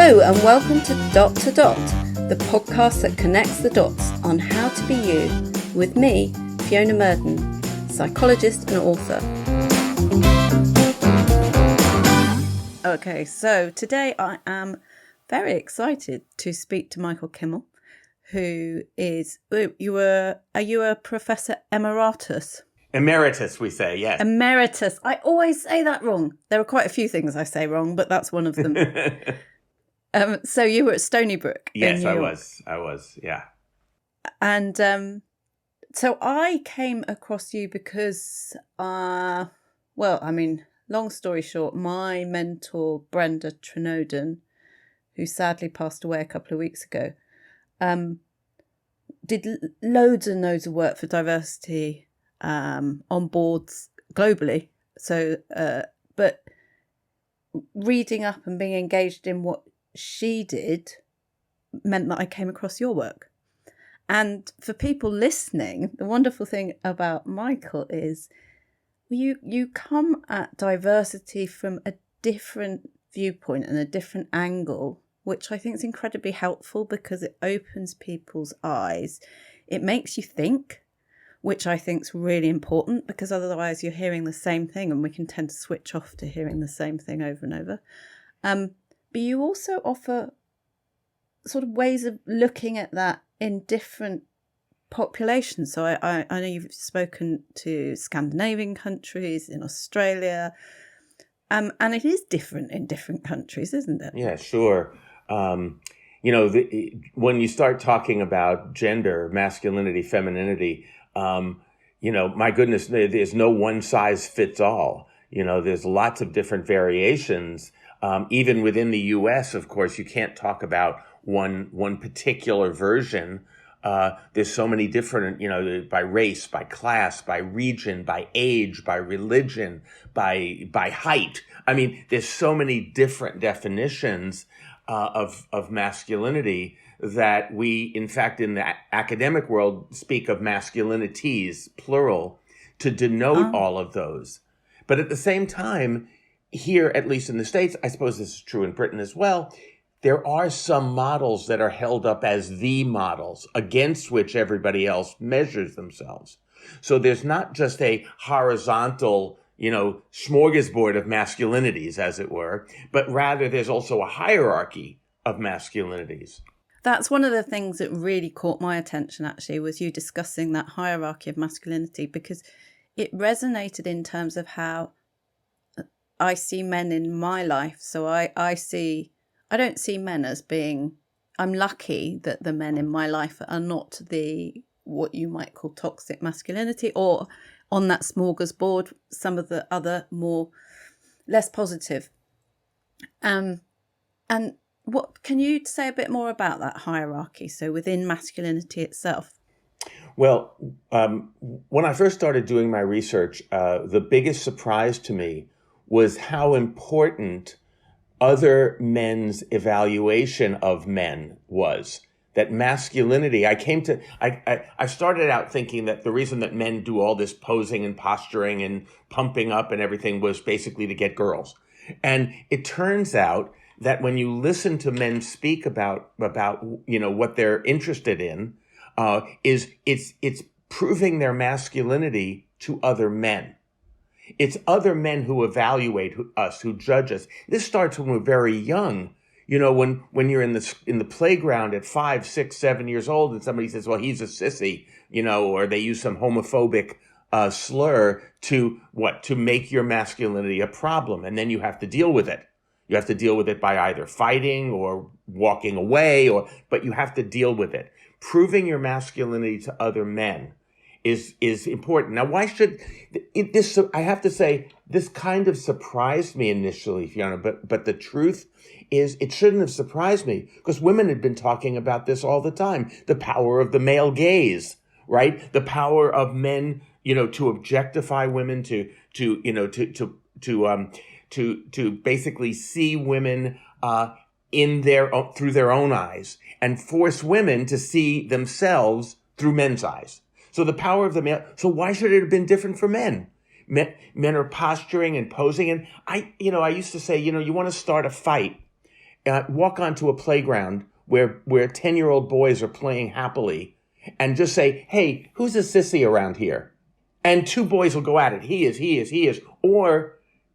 Hello and welcome to Dot, the podcast that connects the dots on how to be you, with me, Fiona Murden, psychologist and author. Okay, so today I am very excited to speak to Michael Kimmel, who is, are you a Professor Emeritus? Emeritus, we say, yes. Emeritus. I always say that wrong. There are quite a few things I say wrong, but that's one of them. So you were at Stony Brook. Yes, I was, yeah. And so I came across you because, long story short, my mentor, Brenda Trinoden, who sadly passed away a couple of weeks ago, did loads and loads of work for diversity on boards globally. So, but reading up and being engaged in what she did meant that I came across your work. And for people listening, the wonderful thing about Michael is you come at diversity from a different viewpoint and a different angle, which I think is incredibly helpful because it opens people's eyes. It makes you think, which I think is really important, because otherwise you're hearing the same thing and we can tend to switch off to hearing the same thing over and over. But you also offer sort of ways of looking at that in different populations. So I know you've spoken to Scandinavian countries, in Australia, and it is different in different countries, isn't it? Yeah, sure. When you start talking about gender, masculinity, femininity, my goodness, there's no one size fits all. There's lots of different variations. Even within the U.S., of course, you can't talk about one particular version. There's so many different, by race, by class, by region, by age, by religion, by height. I mean, there's so many different definitions of masculinity that we, in fact, in the academic world, speak of masculinities, plural, to denote all of those. But at the same time, here, at least in the States, I suppose this is true in Britain as well, there are some models that are held up as the models against which everybody else measures themselves. So there's not just a horizontal, smorgasbord of masculinities, as it were, but rather there's also a hierarchy of masculinities. That's one of the things that really caught my attention, actually, was you discussing that hierarchy of masculinity, because it resonated in terms of how I see men in my life. So I don't see men as being, I'm lucky that the men in my life are not what you might call toxic masculinity, or on that smorgasbord, some of the other less positive. And what can you say a bit more about that hierarchy? So within masculinity itself? Well, when I first started doing my research, the biggest surprise to me was how important other men's evaluation of men was. That masculinity, I started out thinking that the reason that men do all this posing and posturing and pumping up and everything was basically to get girls. And it turns out that when you listen to men speak about what they're interested in, it's proving their masculinity to other men. It's other men who evaluate us, who judge us. This starts when we're very young. When you're in the playground at 5, 6, 7 years old, and somebody says, "Well, he's a sissy," or they use some homophobic slur to make your masculinity a problem, and then you have to deal with it. You have to deal with it by either fighting or walking away, but you have to deal with it. Proving your masculinity to other men is important. Now, why should this? I have to say, this kind of surprised me initially, Fiona. But the truth is, it shouldn't have surprised me, because women had been talking about this all the time. The power of the male gaze, right? The power of men, to objectify women, to basically see women through their own eyes, and force women to see themselves through men's eyes. So the power of the male. So why should it have been different for men? Men are posturing and posing. And I used to say, you want to start a fight walk onto a playground where 10-year-old boys are playing happily and just say, hey, who's a sissy around here? And two boys will go at it. He is. Or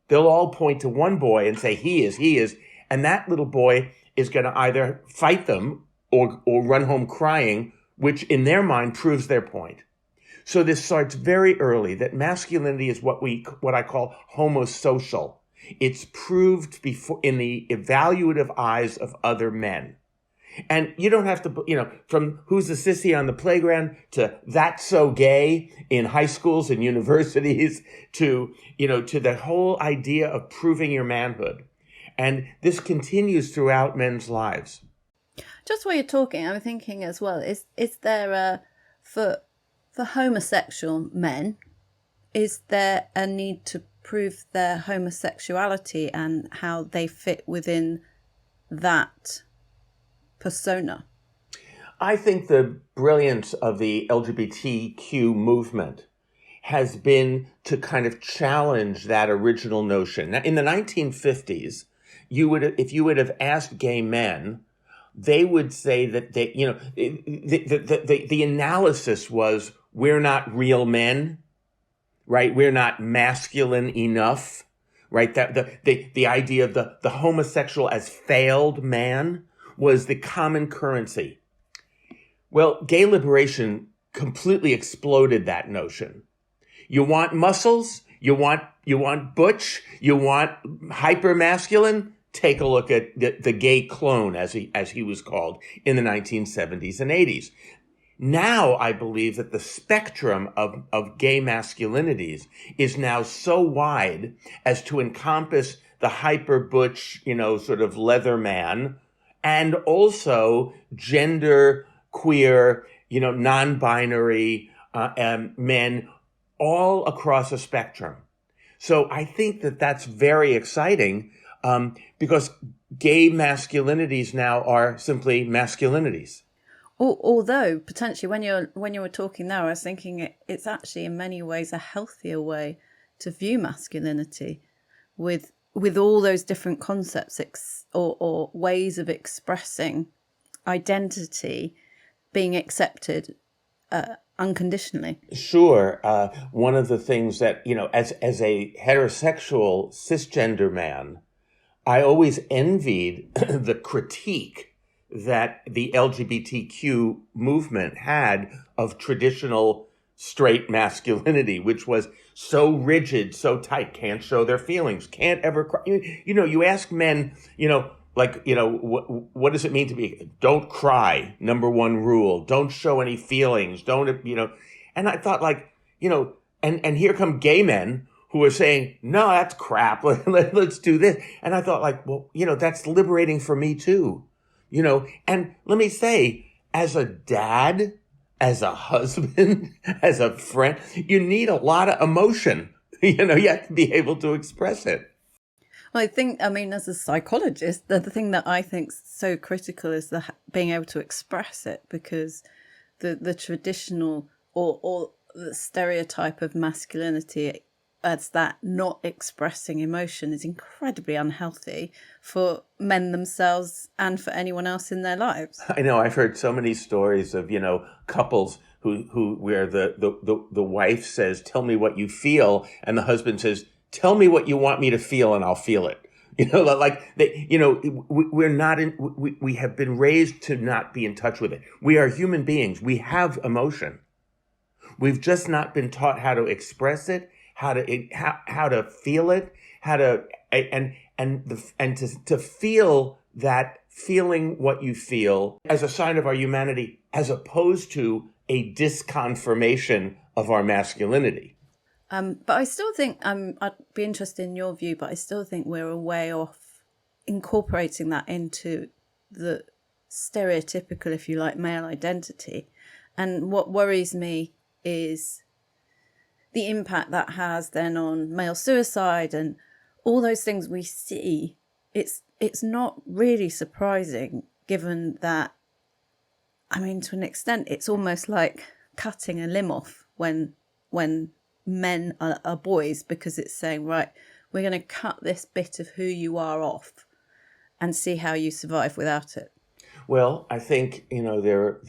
they'll all point to one boy and say, he is. And that little boy is going to either fight them or run home crying, which in their mind proves their point. So this starts very early, that masculinity is what I call homosocial. It's proved before in the evaluative eyes of other men. And you don't have to, from who's the sissy on the playground to that's so gay in high schools and universities to the whole idea of proving your manhood. And this continues throughout men's lives. Just while you're talking, I'm thinking as well, is there for homosexual men, is there a need to prove their homosexuality and how they fit within that persona? I think the brilliance of the LGBTQ movement has been to kind of challenge that original notion. Now, in the 1950s, if you would have asked gay men, they would say that the analysis was, we're not real men, right? We're not masculine enough, right? That the idea of the homosexual as failed man was the common currency. Well, gay liberation completely exploded that notion. You want muscles? You want butch? You want hyper masculine? Take a look at the gay clone, as he was called, in the 1970s and 80s. Now, I believe that the spectrum of gay masculinities is now so wide as to encompass the hyper butch, sort of leather man, and also gender queer, non-binary men, all across a spectrum. So I think that that's very exciting, because gay masculinities now are simply masculinities. Although potentially when you were talking there, I was thinking it's actually in many ways a healthier way to view masculinity, with all those different concepts or ways of expressing identity being accepted unconditionally. Sure. One of the things that, as a heterosexual cisgender man, I always envied the critique that the LGBTQ movement had of traditional straight masculinity, which was so rigid, so tight, can't show their feelings, can't ever cry. You ask men, what does it mean to be? Don't cry. Number one rule. Don't show any feelings. Don't. And I thought, and here come gay men who are saying, no, that's crap. Let's do this. And I thought, that's liberating for me too. And let me say, as a dad, as a husband, as a friend, you need a lot of emotion. You have to be able to express it. Well, as a psychologist, the thing that I think is so critical is being able to express it, because the traditional or the stereotype of masculinity as that not expressing emotion is incredibly unhealthy for men themselves and for anyone else in their lives. I know. I've heard so many stories of, couples where the wife says, tell me what you feel. And the husband says, tell me what you want me to feel and I'll feel it. We have been raised to not be in touch with it. We are human beings. We have emotion. We've just not been taught how to express it, how to feel it, to feel that feeling what you feel as a sign of our humanity, as opposed to a disconfirmation of our masculinity. But I still think, I'd be interested in your view, but I still think we're a way off incorporating that into the stereotypical, if you like, male identity. And what worries me is the impact that has then on male suicide and all those things we see. It's not really surprising, given that, to an extent, it's almost like cutting a limb off when men are boys, because it's saying, right, we're going to cut this bit of who you are off. and see how you survive without it? Well, I think, there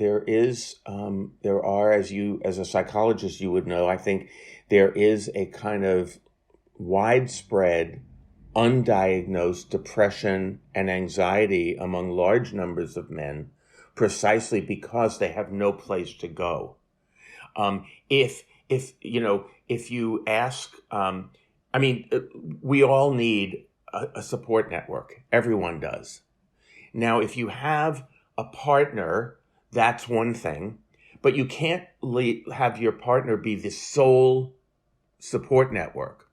are, as a psychologist, you would know, I think there is a kind of widespread, undiagnosed depression and anxiety among large numbers of men, precisely because they have no place to go. If you ask, we all need a support network. Everyone does. Now, if you have a partner, that's one thing, but you can't have your partner be the sole support network.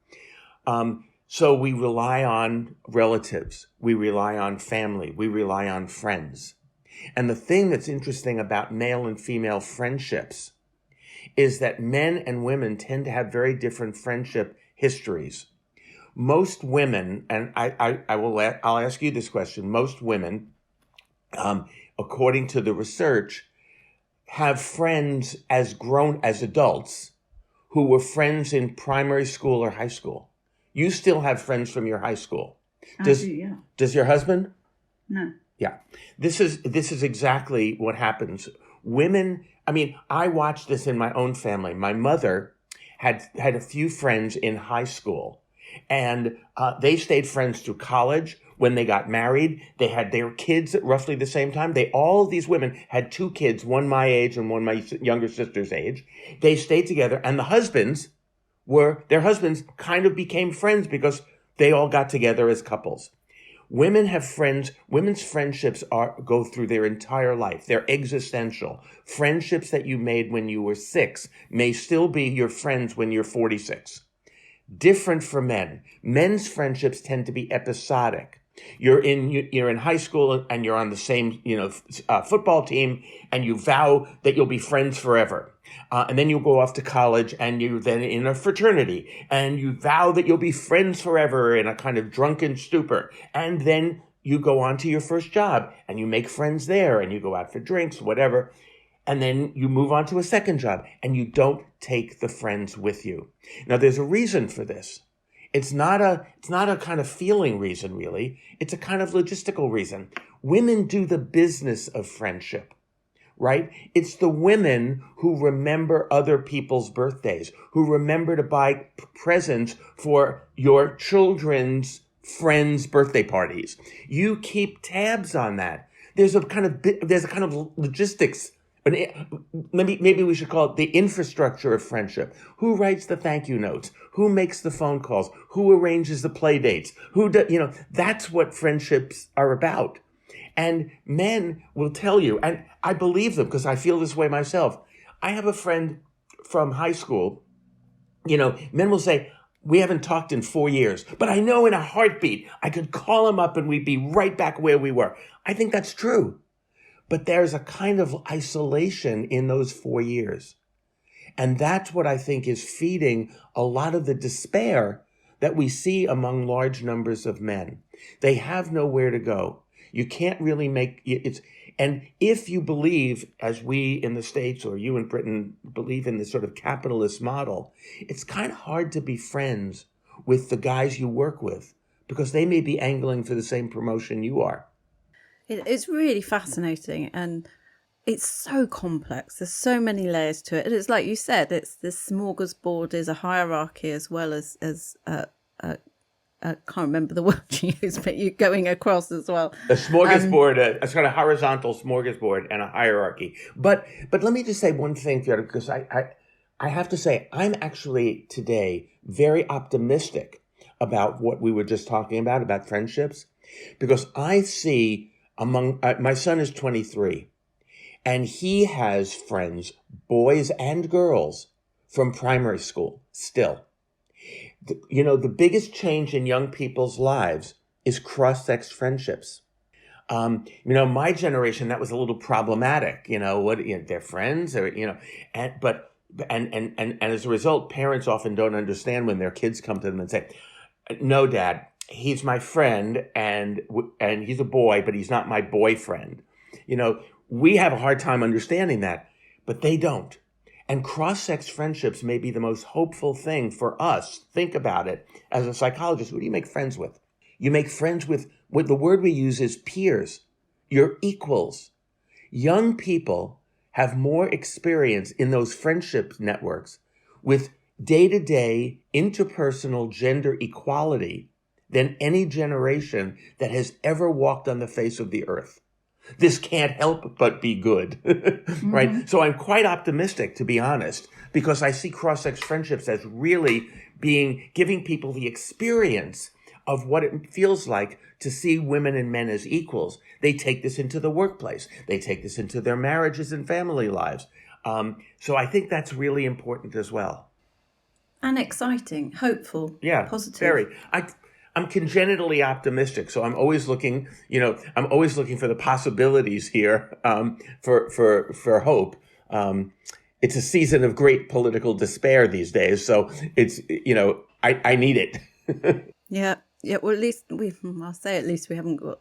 So we rely on relatives, we rely on family, we rely on friends. And the thing that's interesting about male and female friendships is that men and women tend to have very different friendship histories. Most women, and I'll ask you this question, most women, according to the research, have friends as adults who were friends in primary school or high school. You still have friends from your high school. I do, yeah. Does your husband? No. Yeah. This is exactly what happens. Women, I watched this in my own family. My mother had a few friends in high school, and they stayed friends through college. When they got married, they had their kids at roughly the same time. All of these women had two kids, one my age and one my younger sister's age. They stayed together, and their husbands kind of became friends because they all got together as couples. Women have friends. Women's friendships go through their entire life. They're existential. Friendships that you made when you were 6 may still be your friends when you're 46. Different for men. Men's friendships tend to be episodic. You're in high school and you're on the same football team, and you vow that you'll be friends forever. And then you go off to college and you're then in a fraternity and you vow that you'll be friends forever in a kind of drunken stupor. And then you go on to your first job and you make friends there and you go out for drinks, whatever. And then you move on to a second job and you don't take the friends with you. Now, there's a reason for this. It's not a kind of feeling reason, really. It's a kind of logistical reason. Women do the business of friendship, right? It's the women who remember other people's birthdays, who remember to buy presents for your children's friends' birthday parties. You keep tabs on that. There's a kind of logistics. But maybe we should call it the infrastructure of friendship. Who writes the thank you notes? Who makes the phone calls? Who arranges the play dates? That's what friendships are about. And men will tell you, and I believe them because I feel this way myself. I have a friend from high school. Men will say, we haven't talked in 4 years, but I know in a heartbeat I could call him up and we'd be right back where we were. I think that's true. But there's a kind of isolation in those 4 years. And that's what I think is feeding a lot of the despair that we see among large numbers of men. They have nowhere to go. You can't really make it. And if you believe, as we in the States or you in Britain believe in this sort of capitalist model, it's kind of hard to be friends with the guys you work with because they may be angling for the same promotion you are. It's really fascinating, and it's so complex. There's so many layers to it. And it's like you said, it's this smorgasbord is a hierarchy as well as I can't remember the word you used, but you're going across as well. A smorgasbord, a kind of horizontal smorgasbord and a hierarchy. But let me just say one thing, Fiona, because I have to say, I'm actually today very optimistic about what we were just talking about friendships, because I see my son is 23, and he has friends, boys and girls, from primary school still. The biggest change in young people's lives is cross-sex friendships. My generation, that was a little problematic. They're friends, and as a result, parents often don't understand when their kids come to them and say, "No, Dad, he's my friend, and he's a boy, but he's not my boyfriend." We have a hard time understanding that, but they don't. And cross-sex friendships may be the most hopeful thing for us. Think about it. As a psychologist, who do you make friends with? You make friends with what the word we use is peers. You're equals. Young people have more experience in those friendship networks with day-to-day interpersonal gender equality than any generation that has ever walked on the face of the earth. This can't help but be good, right? Mm-hmm. So I'm quite optimistic, to be honest, because I see cross-sex friendships as really giving people the experience of what it feels like to see women and men as equals. They take this into the workplace. They take this into their marriages and family lives. So I think that's really important as well. And exciting, hopeful, positive. Very. I'm congenitally optimistic, so I'm always looking for the possibilities here, for hope. It's a season of great political despair these days, so it's, I need it. Yeah. Well, at least we haven't got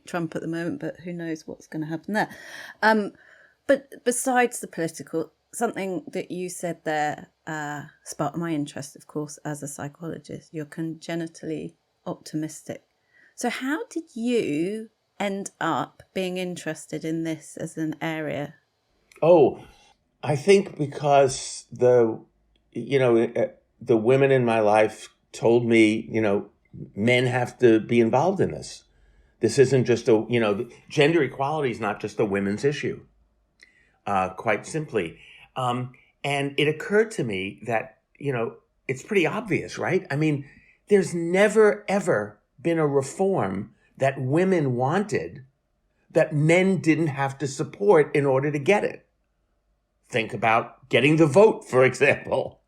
Trump at the moment, but who knows what's going to happen there. But besides the political, something that you said there sparked my interest, of course, as a psychologist. You're congenitally optimistic. So how did you end up being interested in this as an area? Oh, I think because the women in my life told me, men have to be involved in this. This isn't just gender equality is not just a women's issue, quite simply. And it occurred to me that, it's pretty obvious, right? I mean, there's never, ever been a reform that women wanted that men didn't have to support in order to get it. Think about getting the vote, for example.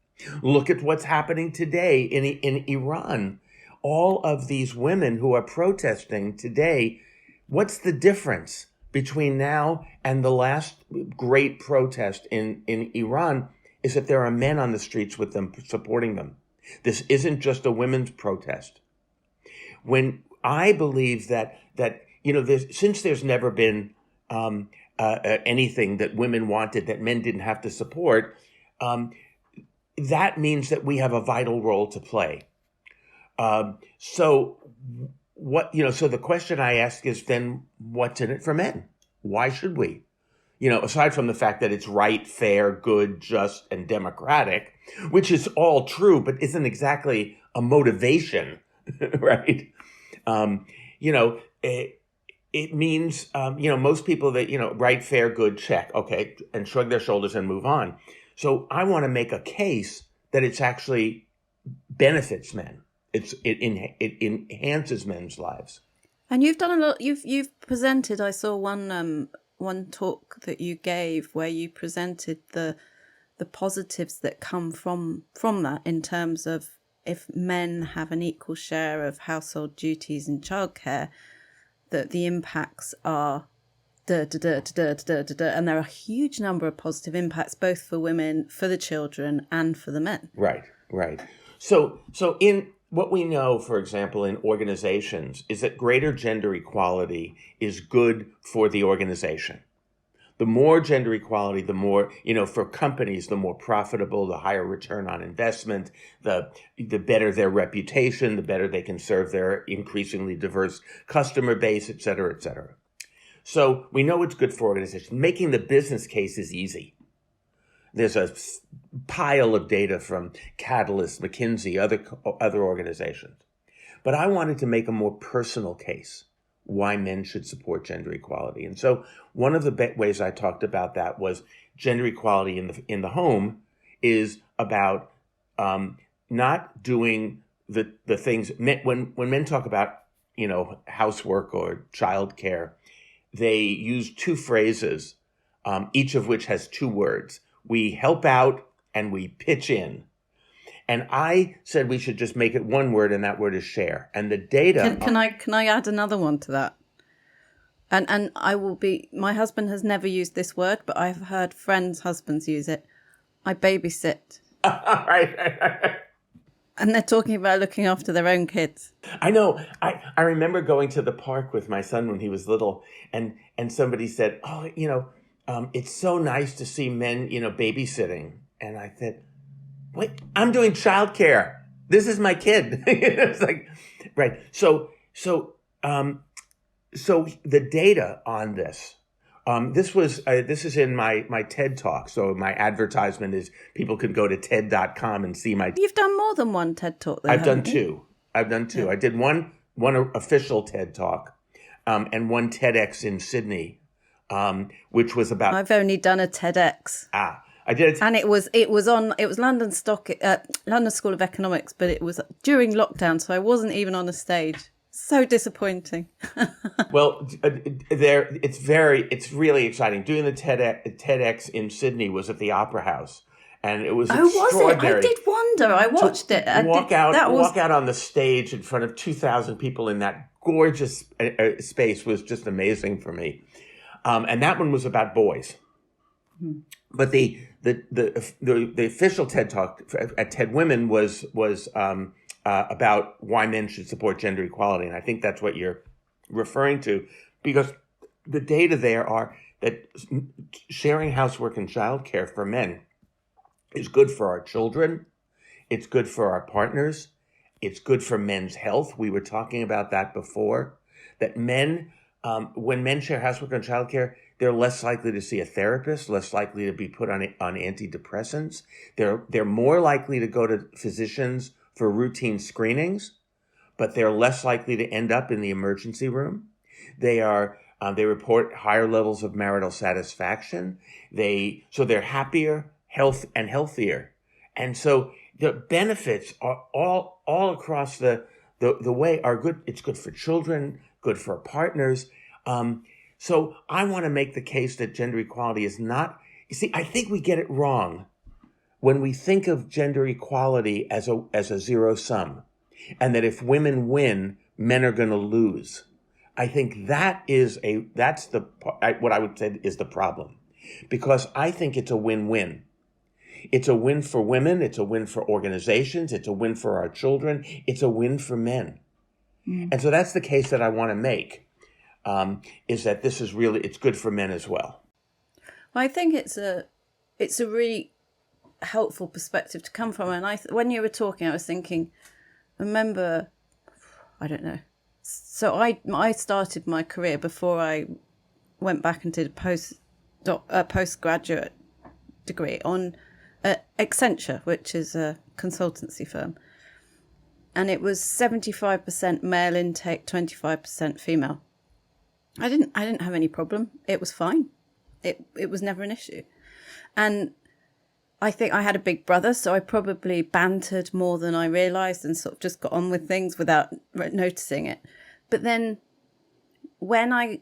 Look at what's happening today in Iran. All of these women who are protesting today, what's the difference between now and the last great protest in Iran is that there are men on the streets with them, supporting them. This isn't just a women's protest. When I believe that since there's never been anything that women wanted that men didn't have to support, that means that we have a vital role to play. So the question I ask is then, what's in it for men? Why should we? Aside from the fact that it's right, fair, good, just, and democratic, which is all true, but isn't exactly a motivation, right? It means, most people that, right, fair, good, check, okay, and shrug their shoulders and move on. So I want to make a case that it's actually benefits men. It enhances men's lives. And you've done a lot. You've presented. I saw one talk that you gave where you presented the positives that come from that in terms of if men have an equal share of household duties and childcare, that the impacts are and there are a huge number of positive impacts both for women, for the children, and for the men. Right. So in what we know, for example, in organizations, is that greater gender equality is good for the organization. The more gender equality, the more, for companies, the more profitable, the higher return on investment, the better their reputation, the better they can serve their increasingly diverse customer base, et cetera, et cetera. So we know it's good for organizations. Making the business case is easy. There's a pile of data from Catalyst, McKinsey, other organizations. But I wanted to make a more personal case why men should support gender equality. And so one of the ways I talked about that was gender equality in the home is about not doing the things when men talk about housework or childcare, they use two phrases, each of which has two words. We help out and we pitch in. And I said we should just make it one word, and that word is share. And the data... Can I add another one to that? And I will be... My husband has never used this word, but I've heard friends' husbands use it. I babysit. Right. And they're talking about looking after their own kids. I know. I remember going to the park with my son when he was little, and somebody said, it's so nice to see men, babysitting. And I said, wait, I'm doing childcare. This is my kid. It's like, right. So So the data on this, this is in my TED talk. So my advertisement is people can go to TED.com and see my. You've done more than one TED talk, though. I've done haven't you? two. I've done two. Yeah. I did one official TED talk, and one TEDx in Sydney, which was about. I've only done a TEDx. I did. And it was London School of Economics, but it was during lockdown, so I wasn't even on a stage. So disappointing. Well, it's really exciting. Doing the TEDx in Sydney was at the Opera House, and it was extraordinary. Was it? I did wonder. I watched it. Walk out on the stage in front of 2,000 people in that gorgeous space was just amazing for me. And that one was about boys. Mm-hmm. But the official TED talk at TED Women was about why men should support gender equality, and I think that's what you're referring to, because the data there are that sharing housework and childcare for men is good for our children, it's good for our partners, it's good for men's health. We were talking about that before. That men, when men share housework and childcare, they're less likely to see a therapist, less likely to be put on antidepressants. They're more likely to go to physicians for routine screenings, but they're less likely to end up in the emergency room. They report higher levels of marital satisfaction. So they're happier, healthier. And so the benefits are all across the way are good. It's good for children, good for partners. So I want to make the case that gender equality is not, I think we get it wrong when we think of gender equality as a zero sum, and that if women win, men are going to lose. I think that's what I would say is the problem, because I think it's a win-win. It's a win for women. It's a win for organizations. It's a win for our children. It's a win for men. Mm. And so that's the case that I want to make. Is that this is really, it's good for men as well. Well, I think it's a really helpful perspective to come from. And when you were talking, I was thinking, remember, I don't know. So I started my career before I went back and did a postgraduate degree on Accenture, which is a consultancy firm. And it was 75% male intake, 25% female. I didn't have any problem. It was fine. It was never an issue. And I think I had a big brother, so I probably bantered more than I realised and sort of just got on with things without noticing it. But then when I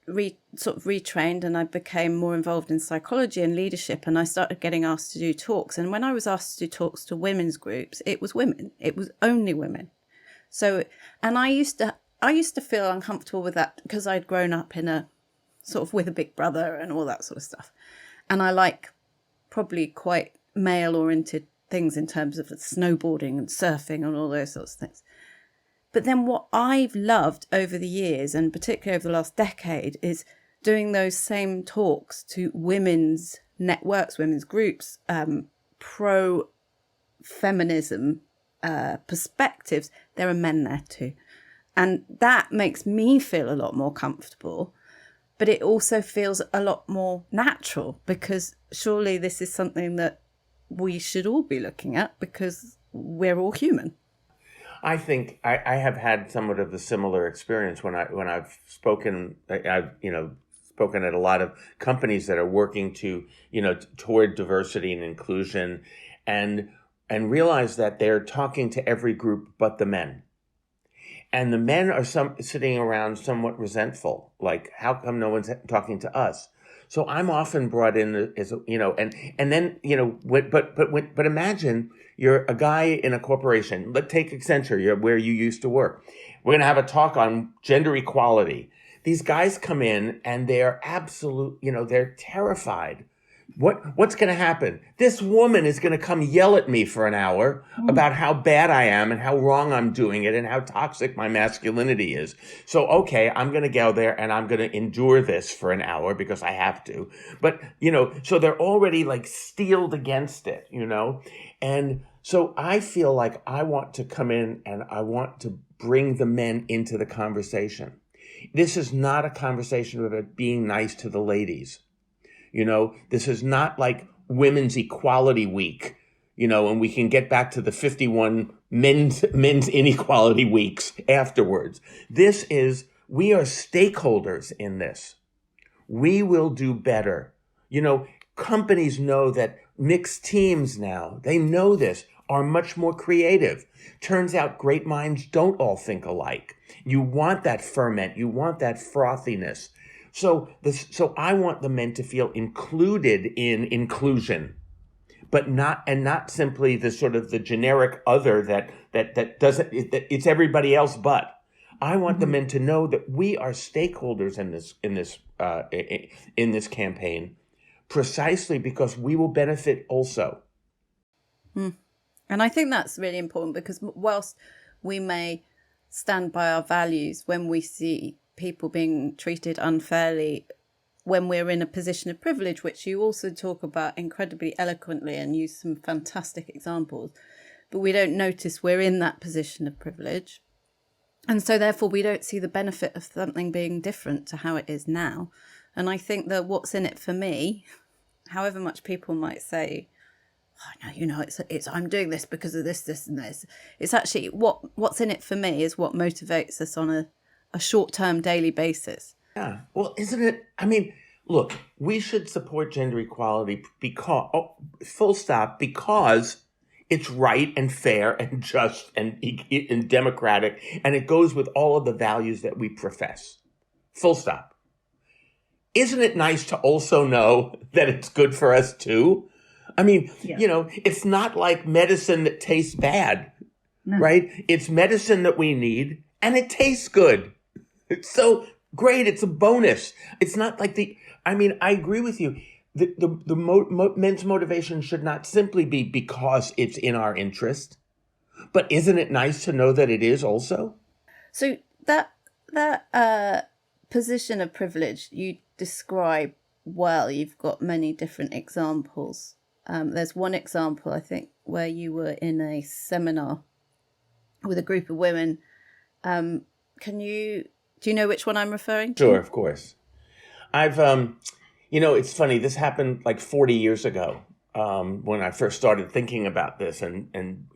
retrained and I became more involved in psychology and leadership, and I started getting asked to do talks. And when I was asked to do talks to women's groups, it was women. It was only women. So, and I used to feel uncomfortable with that because I'd grown up in a sort of with a big brother and all that sort of stuff. And I like probably quite male-oriented things in terms of snowboarding and surfing and all those sorts of things. But then what I've loved over the years, and particularly over the last decade, is doing those same talks to women's networks, women's groups, pro-feminism perspectives. There are men there too. And that makes me feel a lot more comfortable. But it also feels a lot more natural, because surely this is something that we should all be looking at, because we're all human. I think I have had somewhat of a similar experience when I've spoken. I've spoken at a lot of companies that are working to toward diversity and inclusion, and realize that they're talking to every group but the men. And the men are sitting around somewhat resentful, like, how come no one's talking to us? So I'm often brought in as but imagine you're a guy in a corporation. Let's take Accenture, where you used to work. We're going to have a talk on gender equality. These guys come in and they're they're terrified. What's going to happen? This woman is going to come yell at me for an hour about how bad I am and how wrong I'm doing it and how toxic my masculinity is. So, okay, I'm going to go there and I'm going to endure this for an hour because I have to. But, so they're already like steeled against it, And so I feel like I want to come in and I want to bring the men into the conversation. This is not a conversation about being nice to the ladies. This is not like Women's Equality Week, and we can get back to the 51 men's inequality weeks afterwards. This is, we are stakeholders in this. We will do better. Companies know that mixed teams now, they know this, are much more creative. Turns out great minds don't all think alike. You want that ferment. You want that frothiness. So I want the men to feel included in inclusion, but not simply the sort of the generic other that doesn't, it's everybody else but. I want the men to know that we are stakeholders in this campaign, precisely because we will benefit also. And I think that's really important, because whilst we may stand by our values when we see people being treated unfairly, when we're in a position of privilege, which you also talk about incredibly eloquently and use some fantastic examples, but we don't notice we're in that position of privilege. And so therefore we don't see the benefit of something being different to how it is now. And I think that what's in it for me, however much people might say, oh, no, it's I'm doing this because of this, and this. It's actually what's in it for me is what motivates us on a short-term daily basis. Yeah. Well, isn't it? I mean, look, we should support gender equality because, full stop, because it's right and fair and just and democratic, and it goes with all of the values that we profess. Full stop. Isn't it nice to also know that it's good for us too? I mean, it's not like medicine that tastes bad, right? It's medicine that we need, and it tastes good. It's so great. It's a bonus. It's not like I agree with you. The men's motivation should not simply be because it's in our interest, but isn't it nice to know that it is also? So that position of privilege you describe well. You've got many different examples. There's one example, I think, where you were in a seminar with a group of women. Do you know which one I'm referring to? Sure, of course. I've, it's funny. This happened like 40 years ago when I first started thinking about this, and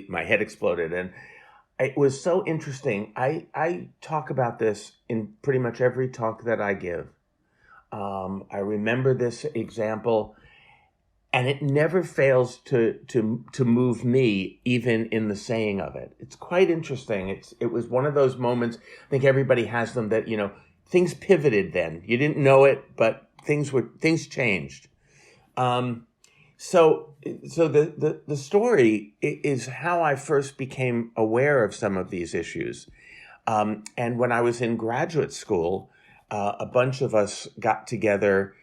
my head exploded, and it was so interesting. I talk about this in pretty much every talk that I give. I remember this example. And it never fails to move me, even in the saying of it. It's quite interesting. It was one of those moments, I think everybody has them, that, things pivoted then. You didn't know it, but things changed. So the story is how I first became aware of some of these issues. And when I was in graduate school, a bunch of us got together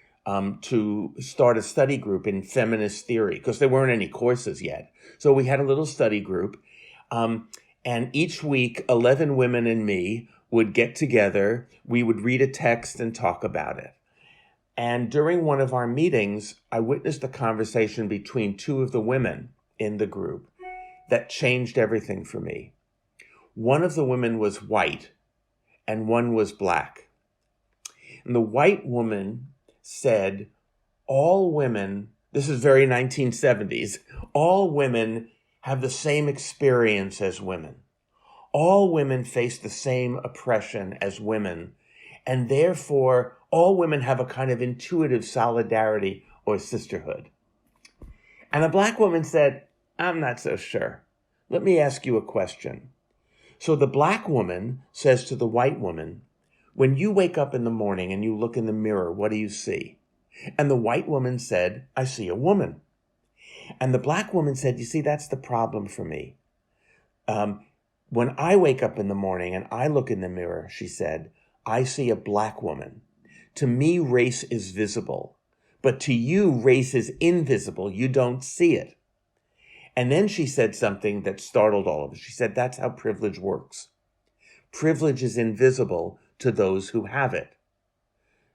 to start a study group in feminist theory, because there weren't any courses yet. So we had a little study group. And each week, 11 women and me would get together. We would read a text and talk about it. And during one of our meetings, I witnessed a conversation between two of the women in the group that changed everything for me. One of the women was white and one was black. And the white woman said, all women, this is very 1970s, all women have the same experience as women. All women face the same oppression as women, and therefore all women have a kind of intuitive solidarity or sisterhood. And the black woman said, I'm not so sure. Let me ask you a question. So the black woman says to the white woman, when you wake up in the morning and you look in the mirror, what do you see? And the white woman said, I see a woman. And the black woman said, you see, that's the problem for me. When I wake up in the morning and I look in the mirror, she said, I see a black woman. To me, race is visible. But to you, race is invisible. You don't see it. And then she said something that startled all of us. She said, that's how privilege works. Privilege is invisible to those who have it.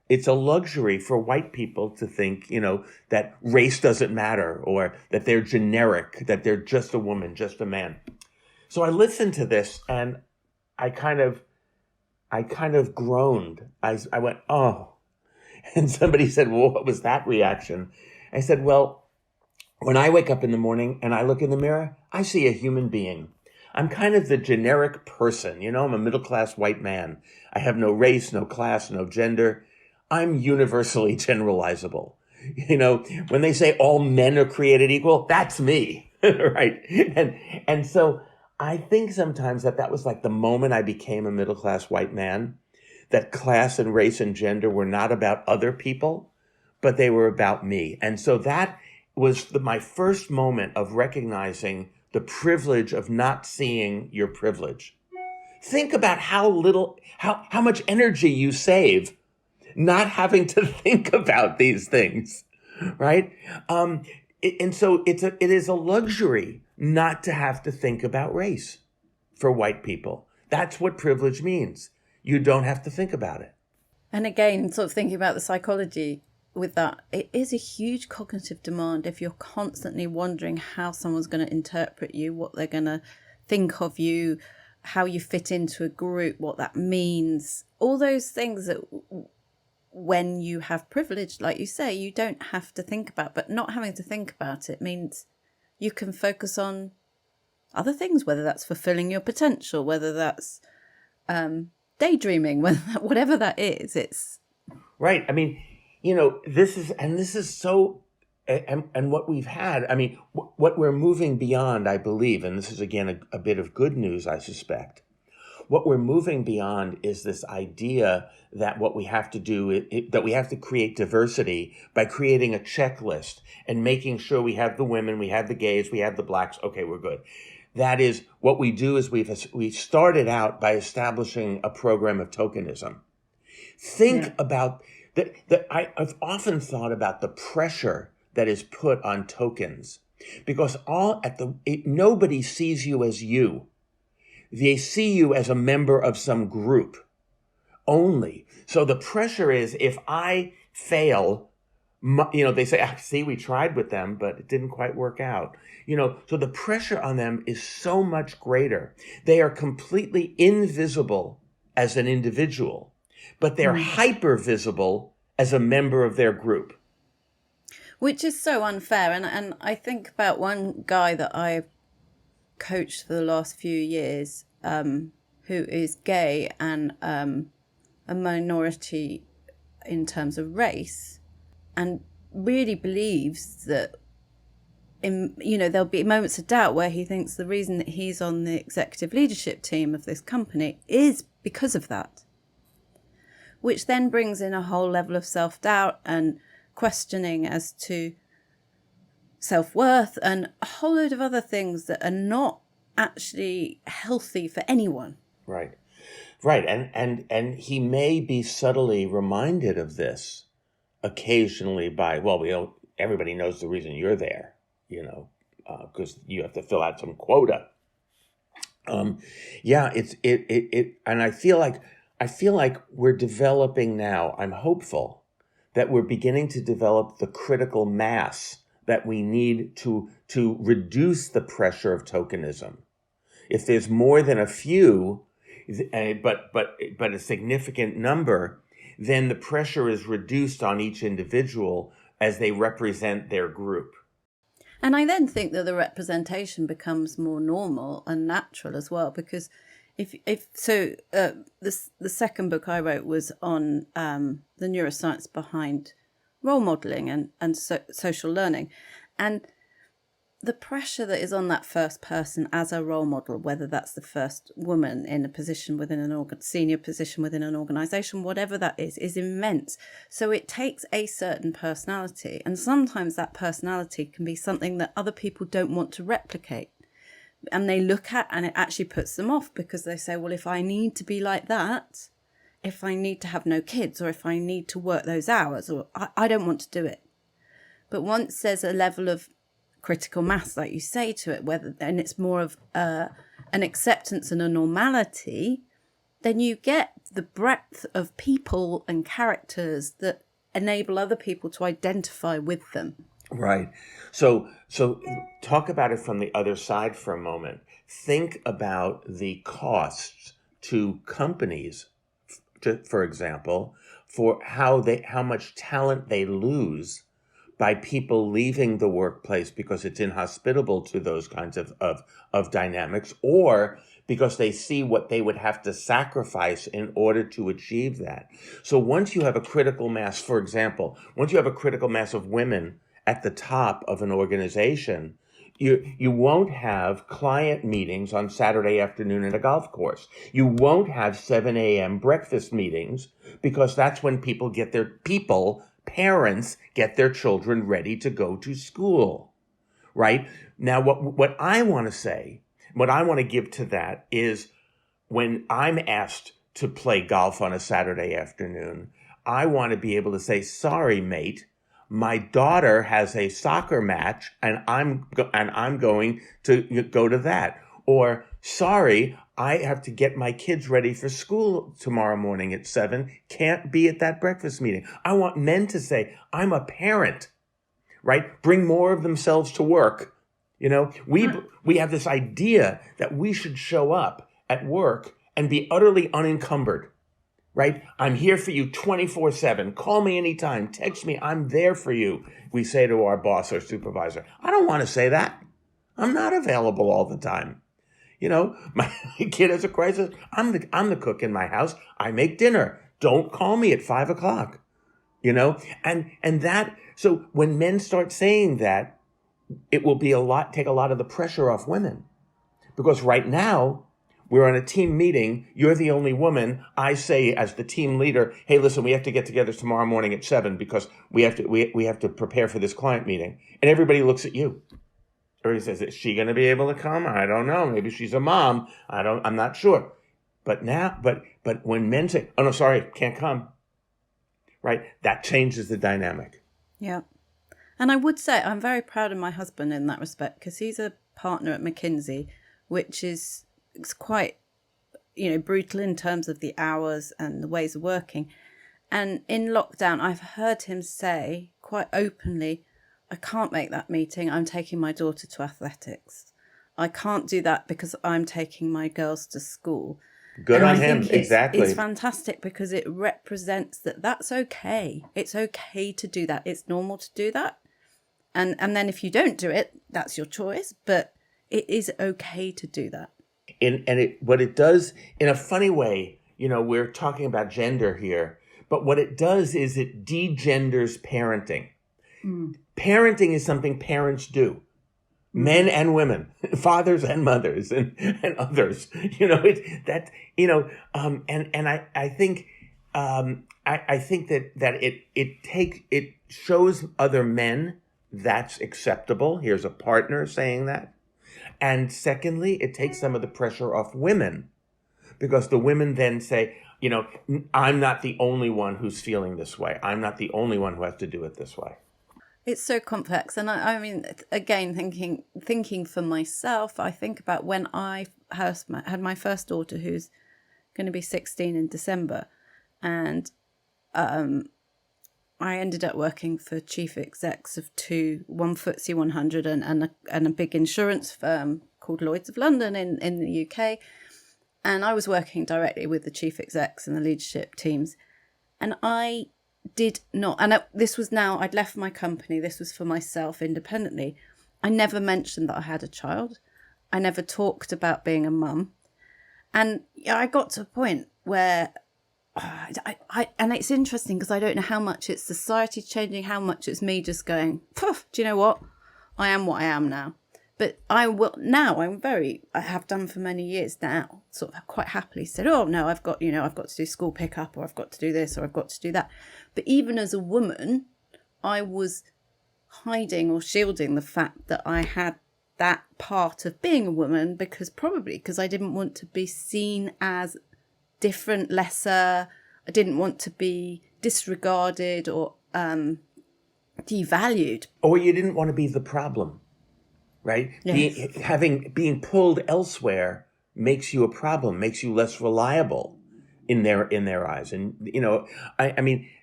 It's a luxury for white people to think, that race doesn't matter, or that they're generic, that they're just a woman, just a man. So I listened to this, and I kind of groaned. I went, oh. And somebody said, well, what was that reaction? I said, well, when I wake up in the morning and I look in the mirror, I see a human being. I'm kind of the generic person. I'm a middle-class white man. I have no race, no class, no gender. I'm universally generalizable. When they say all men are created equal, that's me, right? And so I think sometimes that was like the moment I became a middle-class white man, that class and race and gender were not about other people, but they were about me. And so that was my first moment of recognizing the privilege of not seeing your privilege. Think about how much energy you save not having to think about these things, right? And so it is a luxury not to have to think about race for white people. That's what privilege means. You don't have to think about it. And again, sort of thinking about the psychology with that, it is a huge cognitive demand if you're constantly wondering how someone's going to interpret you, what they're going to think of you, how you fit into a group, what that means. All those things that when you have privilege, like you say, you don't have to think about. But not having to think about it means you can focus on other things, whether that's fulfilling your potential, whether that's daydreaming, whatever that is. It's right. I mean, this is so, and what we've had, I mean, what we're moving beyond, I believe, and this is again a bit of good news, I suspect. What we're moving beyond is this idea that what we have to do, that we have to create diversity by creating a checklist and making sure we have the women, we have the gays, we have the blacks. Okay, we're good. That is what we do is we started out by establishing a program of tokenism. Think about that. I've often thought about the pressure that is put on tokens because nobody sees you as you. They see you as a member of some group only. So the pressure is if I fail, they say, see, we tried with them, but it didn't quite work out. So the pressure on them is so much greater. They are completely invisible as an individual, but they're hyper visible as a member of their group. Which is so unfair. And I think about one guy that I've coached for the last few years, who is gay and a minority in terms of race, and really believes that there'll be moments of doubt where he thinks the reason that he's on the executive leadership team of this company is because of that, which then brings in a whole level of self-doubt and questioning as to self-worth and a whole load of other things that are not actually healthy for anyone. Right. And he may be subtly reminded of this occasionally by, everybody knows the reason you're there, because you have to fill out some quota. And I feel like we're developing now. I'm hopeful that we're beginning to develop the critical mass that we need to reduce the pressure of tokenism. If there's more than a few, but a significant number, then the pressure is reduced on each individual as they represent their group. And I then think that the representation becomes more normal and natural as well, because the second book I wrote was on the neuroscience behind role modeling and social learning, and the pressure that is on that first person as a role model, whether that's the first woman in a position within senior position within an organization, whatever that is immense. So it takes a certain personality, and sometimes that personality can be something that other people don't want to replicate. And they look at, and it actually puts them off because they say, well, if I need to be like that, if I need to have no kids, or if I need to work those hours, or I don't want to do it. But once there's a level of critical mass, like you say, to it, and it's more of an acceptance and a normality, then you get the breadth of people and characters that enable other people to identify with them. Right. So talk about it from the other side for a moment. Think about the costs to companies, for example, for how much talent they lose by people leaving the workplace because it's inhospitable to those kinds of dynamics, or because they see what they would have to sacrifice in order to achieve that. So once you have a critical mass, for example, once you have a critical mass of women at the top of an organization, you won't have client meetings on Saturday afternoon at a golf course. You won't have 7 a.m. breakfast meetings, because that's when parents get their children ready to go to school, right? Now, what I want to say, what I want to give to that is, when I'm asked to play golf on a Saturday afternoon, I want to be able to say, sorry, mate, my daughter has a soccer match and I'm going to go to that. Or, sorry, I have to get my kids ready for school tomorrow morning at 7. Can't be at that breakfast meeting. I want men to say, I'm a parent, right? Bring more of themselves to work. We have this idea that we should show up at work and be utterly unencumbered, right? I'm here for you 24/7. Call me anytime. Text me. I'm there for you. We say to our boss or supervisor. I don't want to say that. I'm not available all the time. My kid has a crisis. I'm the cook in my house. I make dinner. Don't call me at 5:00. And that. So when men start saying that, it will take a lot of the pressure off women, because right now we're on a team meeting. You're the only woman. I say, as the team leader, hey, listen, we have to get together tomorrow morning at 7 because we have to prepare for this client meeting. And everybody looks at you. Everybody says, is she going to be able to come? I don't know. Maybe she's a mom. I'm not sure. But when men say, oh no, sorry, can't come, right? That changes the dynamic. Yeah. And I would say I'm very proud of my husband in that respect, because he's a partner at McKinsey, which is quite, brutal in terms of the hours and the ways of working. And in lockdown, I've heard him say quite openly, I can't make that meeting. I'm taking my daughter to athletics. I can't do that because I'm taking my girls to school. Good on him. Exactly. It's fantastic, because it represents that's okay. It's okay to do that. It's normal to do that. And then if you don't do it, that's your choice. But it is okay to do that. What it does, in a funny way, we're talking about gender here, but what it does is it degenders parenting. Parenting is something parents do, men and women, fathers and mothers, and others. I think that it shows other men that's acceptable. Here's a partner saying that. And secondly, it takes some of the pressure off women, because the women then say, I'm not the only one who's feeling this way. I'm not the only one who has to do it this way. It's so complex. And I mean, again, thinking for myself, I think about when I had my first daughter, who's going to be 16 in December. And I ended up working for chief execs of one FTSE 100 and a big insurance firm called Lloyd's of London in the UK. And I was working directly with the chief execs and the leadership teams. And I did not, and this was now, I'd left my company, this was for myself independently. I never mentioned that I had a child. I never talked about being a mum. And I got to a point where, and it's interesting because I don't know how much it's society changing, how much it's me just going, do you know what? I am what I am now. But I have done for many years now, sort of quite happily said, oh no, I've got to do school pickup, or I've got to do this, or I've got to do that. But even as a woman, I was hiding or shielding the fact that I had that part of being a woman, because I didn't want to be seen as different, lesser. I didn't want to be disregarded or devalued. Or you didn't want to be the problem. Right? Yes. Being pulled elsewhere makes you a problem, makes you less reliable in their eyes. And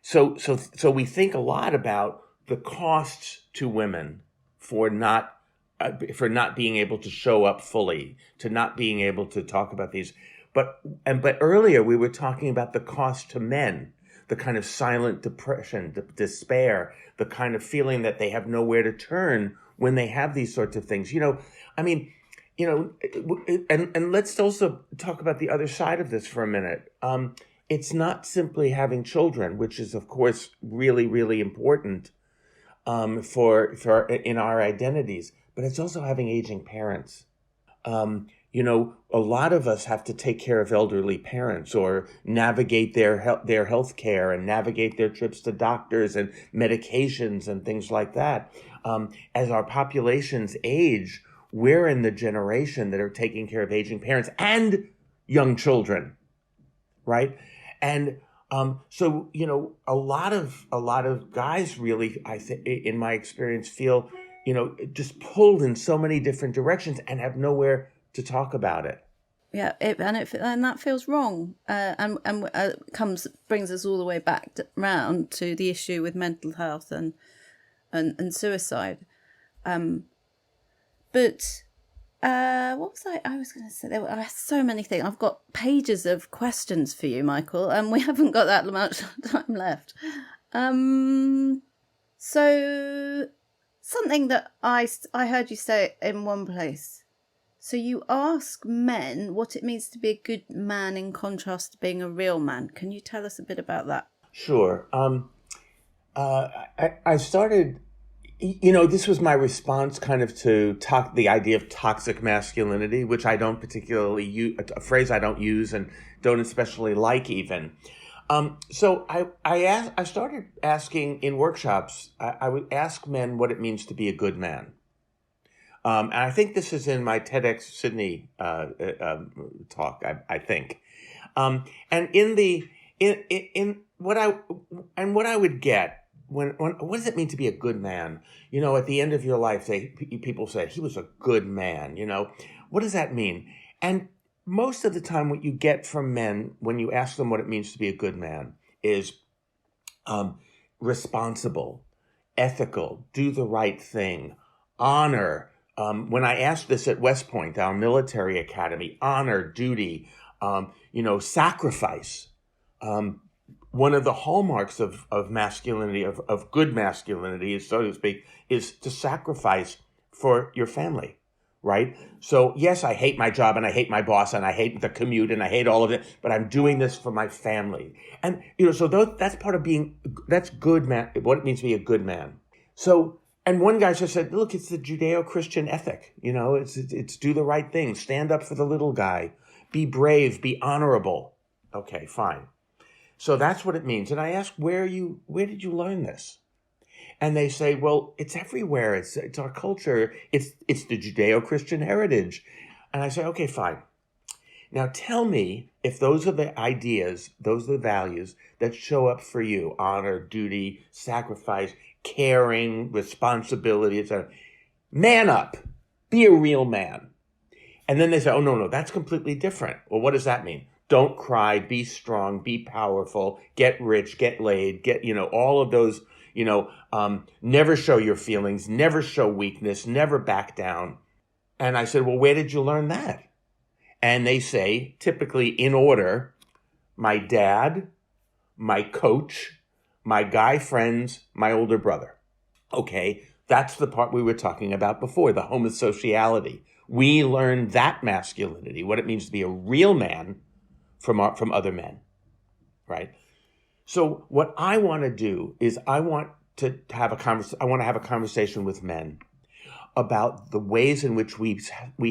so we think a lot about the costs to women for not being able to show up fully, to not being able to talk about these. But earlier we were talking about the cost to men, the kind of silent depression, the despair, the kind of feeling that they have nowhere to turn when they have these sorts of things. And let's also talk about the other side of this for a minute. It's not simply having children, which is, of course, really, really important for in our identities, but it's also having aging parents. A lot of us have to take care of elderly parents or navigate their health care and navigate their trips to doctors and medications and things like that. As our populations age, we're in the generation that are taking care of aging parents and young children, right? And so a lot of guys really, I think, in my experience, feel just pulled in so many different directions and have nowhere to talk about it. Yeah, and that feels wrong, and brings us all the way back round to the issue with mental health and suicide. But what was I was going to say? There were so many things. I've got pages of questions for you, Michael, and we haven't got that much time left. So something that I heard you say in one place. So you ask men what it means to be a good man in contrast to being a real man. Can you tell us a bit about that? Sure. I started, this was my response kind of to the idea of toxic masculinity, which I don't particularly use, a phrase I don't use and don't especially like even. So I started asking in workshops, I would ask men what it means to be a good man. And I think this is in my TEDx Sydney talk. I think, and in what I would get when what does it mean to be a good man? At the end of your life, people say he was a good man. What does that mean? And most of the time, what you get from men when you ask them what it means to be a good man is responsible, ethical, do the right thing, honor. When I asked this at West Point, our military academy, honor, duty, sacrifice. One of the hallmarks of masculinity, of good masculinity, so to speak, is to sacrifice for your family, right? So yes, I hate my job and I hate my boss and I hate the commute and I hate all of it, but I'm doing this for my family. And, so that's part of that's good man, what it means to be a good man. So, and one guy just said, look, it's the Judeo-Christian ethic. It's do the right thing, stand up for the little guy, be brave, be honorable. Okay, fine. So that's what it means. And I asked, where did you learn this? And they say, well, it's everywhere. It's our culture. It's the Judeo-Christian heritage. And I say, okay, fine. Now tell me if those are the ideas, those are the values that show up for you: honor, duty, sacrifice, caring, responsibility, etc. Man up. Be a real man. And then they say, oh, no, that's completely different. Well, what does that mean? Don't cry, be strong, be powerful, get rich, get laid, get, all of those, never show your feelings, never show weakness, never back down. And I said, well, where did you learn that? And they say, typically in order, my dad, my coach, my guy friends, my older brother. Okay, that's the part we were talking about before, the homosociality. We learn that masculinity, what it means to be a real man from other men, right? So what I want to do is I want to have a conversation with men about the ways in which we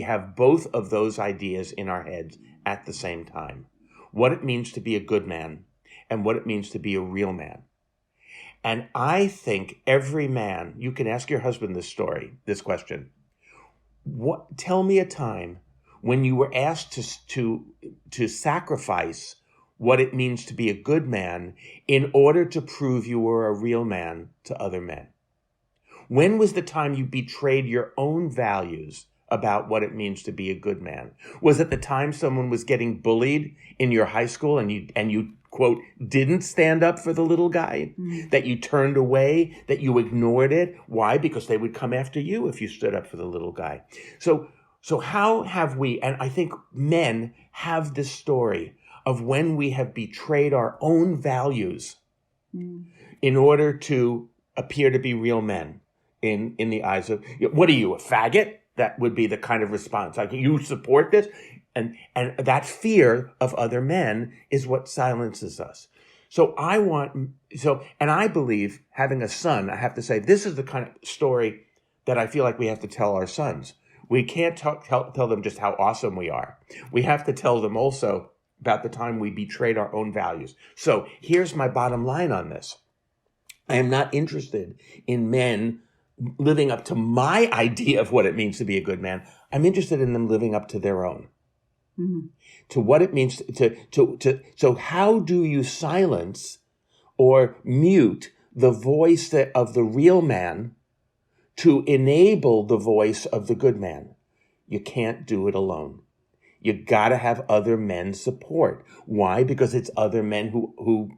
have both of those ideas in our heads at the same time. What it means to be a good man and what it means to be a real man. And I think every man, you can ask your husband this question. Tell me a time when you were asked to sacrifice what it means to be a good man in order to prove you were a real man to other men. When was the time you betrayed your own values about what it means to be a good man? Was it the time someone was getting bullied in your high school and you quote, didn't stand up for the little guy, that you turned away, that you ignored it? Why? Because they would come after you if you stood up for the little guy. So So how have we, and I think men have this story of when we have betrayed our own values in order to appear to be real men in the eyes of, what are you, a faggot? That would be the kind of response. Like, you support this? And that fear of other men is what silences us. So and I believe, having a son, I have to say, this is the kind of story that I feel like we have to tell our sons. We can't tell them just how awesome we are. We have to tell them also about the time we betrayed our own values. So here's my bottom line on this. I am not interested in men living up to my idea of what it means to be a good man. I'm interested in them living up to their own. Mm-hmm. To what it means so how do you silence or mute the voice of the real man to enable the voice of the good man? You can't do it alone. You gotta have other men's support. Why? Because it's other men who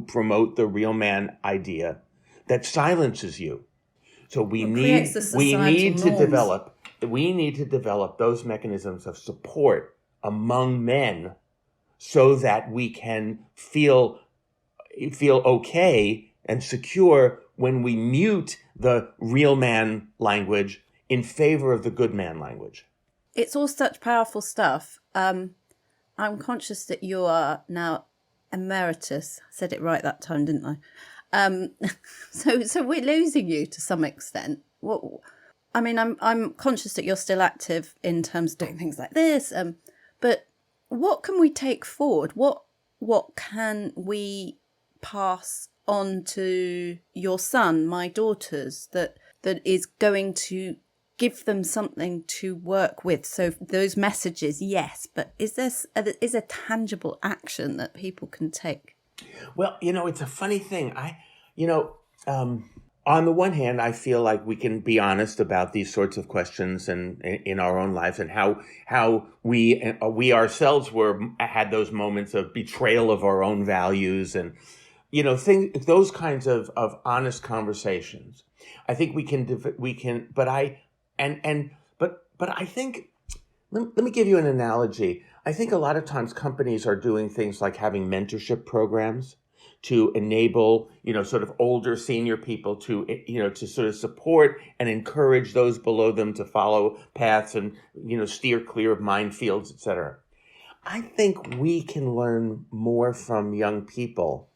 promote the real man idea that silences you. So we need to develop those mechanisms of support among men so that we can feel okay and secure when we mute the real man language in favor of the good man language. It's all such powerful stuff. I'm conscious that you are now Emeritus. I said it right that time, didn't I? So we're losing you to some extent. I'm conscious that you're still active in terms of doing things like this. But what can we take forward? What can we pass on to your son, my daughters, that is going to give them something to work with? So those messages, yes, but is a tangible action that people can take? Well, it's a funny thing. On the one hand, I feel like we can be honest about these sorts of questions and in our own lives, and how we ourselves had those moments of betrayal of our own values, and those kinds of honest conversations. I think we can, but I think, let me give you an analogy. I think a lot of times companies are doing things like having mentorship programs to enable, sort of older senior people to sort of support and encourage those below them to follow paths and, steer clear of minefields, et cetera. I think we can learn more from young people.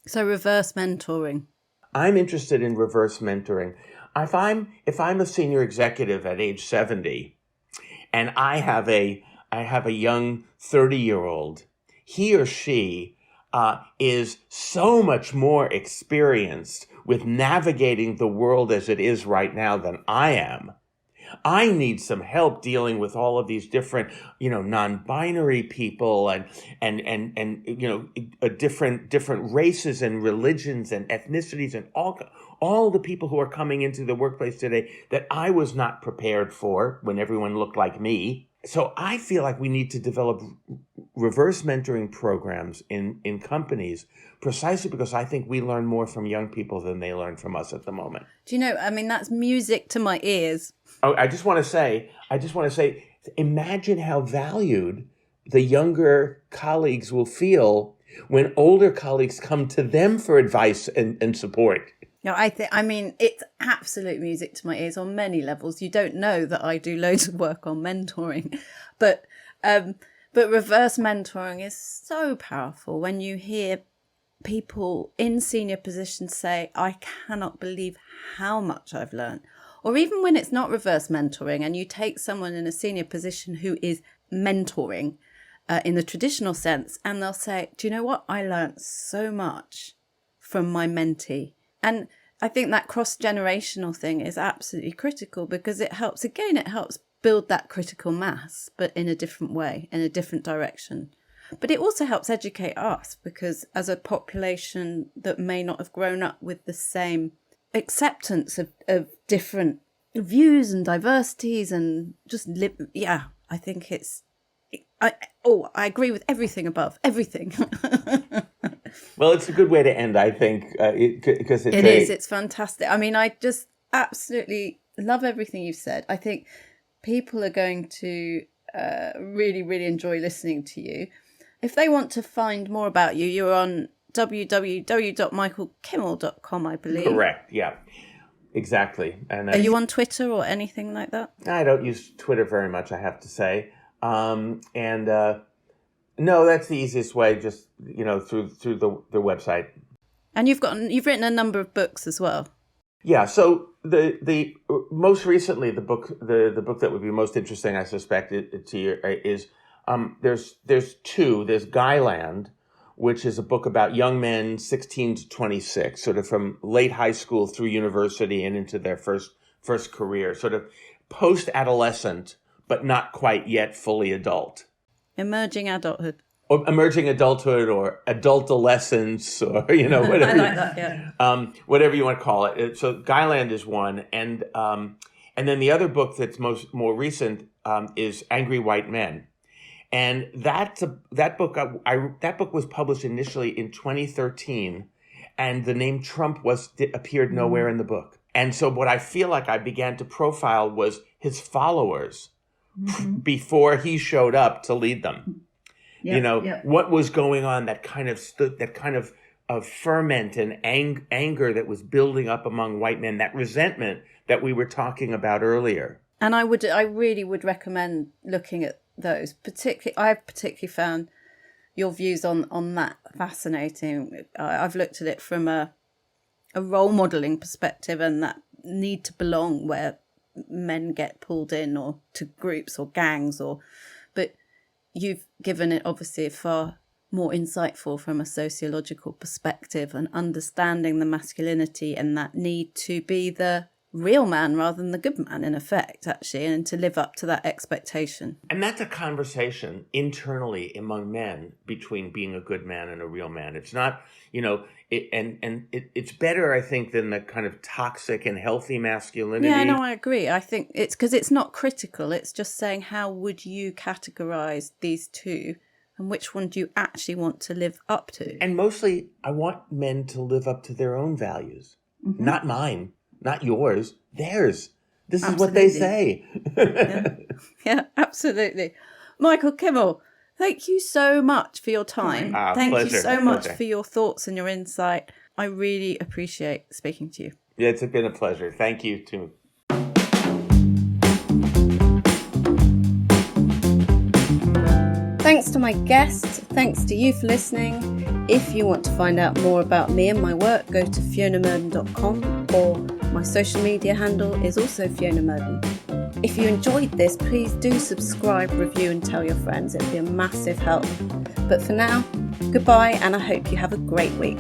So reverse mentoring. I'm interested in reverse mentoring. If I'm a senior executive at age 70 and I have a young 30-year-old, he or she is so much more experienced with navigating the world as it is right now than I am. I need some help dealing with all of these different, non-binary people and different races and religions and ethnicities and all the people who are coming into the workplace today that I was not prepared for when everyone looked like me. So I feel like we need to develop reverse mentoring programs in companies precisely because I think we learn more from young people than they learn from us at the moment. Do you know, that's music to my ears. Oh, I just want to say, imagine how valued the younger colleagues will feel when older colleagues come to them for advice and support. No, it's absolute music to my ears on many levels. You don't know that I do loads of work on mentoring, but reverse mentoring is so powerful when you hear people in senior positions say, I cannot believe how much I've learned. Or even when it's not reverse mentoring and you take someone in a senior position who is mentoring in the traditional sense, and they'll say, do you know what? I learned so much from my mentee. And I think that cross-generational thing is absolutely critical because it helps build that critical mass, but in a different way, in a different direction. But it also helps educate us because as a population that may not have grown up with the same acceptance of different views and diversities and just live. Yeah, I think I agree with everything above, everything. Well, it's a good way to end, I think, because it's fantastic. I just absolutely love everything you've said. I think people are going to really, really enjoy listening to you. If they want to find more about you, you're on www.michaelkimmel.com, I believe. Correct, yeah. Exactly. And are you on Twitter or anything like that? I don't use Twitter very much, I have to say. No, that's the easiest way, just, through the website. And you've written a number of books as well. Yeah, so the most recently the book that would be most interesting, I suspect, to you is there's two. There's Guyland, which is a book about young men 16 to 26, sort of from late high school through university and into their first career, sort of post-adolescent, but not quite yet fully adult. Emerging adulthood. Or emerging adulthood, or adultolescence, or whatever. I like that, yeah. Whatever you want to call it. So Guyland is one, and then the other book that's more recent is Angry White Men, and that book was published initially in 2013, and the name Trump appeared nowhere in the book, and so what I feel like I began to profile was his followers before he showed up to lead them. What was going on, that kind of ferment and anger that was building up among white men, that resentment that we were talking about earlier. And I really would recommend looking at those. I've particularly found your views on that fascinating. I've looked at it from a role modelling perspective, and that need to belong where men get pulled in or to groups or gangs, but you've given it obviously far more insightful from a sociological perspective, and understanding the masculinity and that need to be the real man rather than the good man, in effect, actually, and to live up to that expectation. And that's a conversation internally among men between being a good man and a real man. It's not, it's better, I think, than the kind of toxic and healthy masculinity. Yeah, no, I agree. I think it's because it's not critical. It's just saying, how would you categorize these two, and which one do you actually want to live up to? And mostly, I want men to live up to their own values, not mine. Not yours, theirs. This is what they say. Yeah, absolutely. Michael Kimmel, thank you so much for your time. Thank you so much for your thoughts and your insight. I really appreciate speaking to you. Yeah, it's been a pleasure. Thank you, too. Thanks to my guests. Thanks to you for listening. If you want to find out more about me and my work, go to fionamurden.com, or my social media handle is also Fiona Murden. If you enjoyed this, please do subscribe, review and tell your friends. It'd be a massive help. But for now, goodbye, and I hope you have a great week.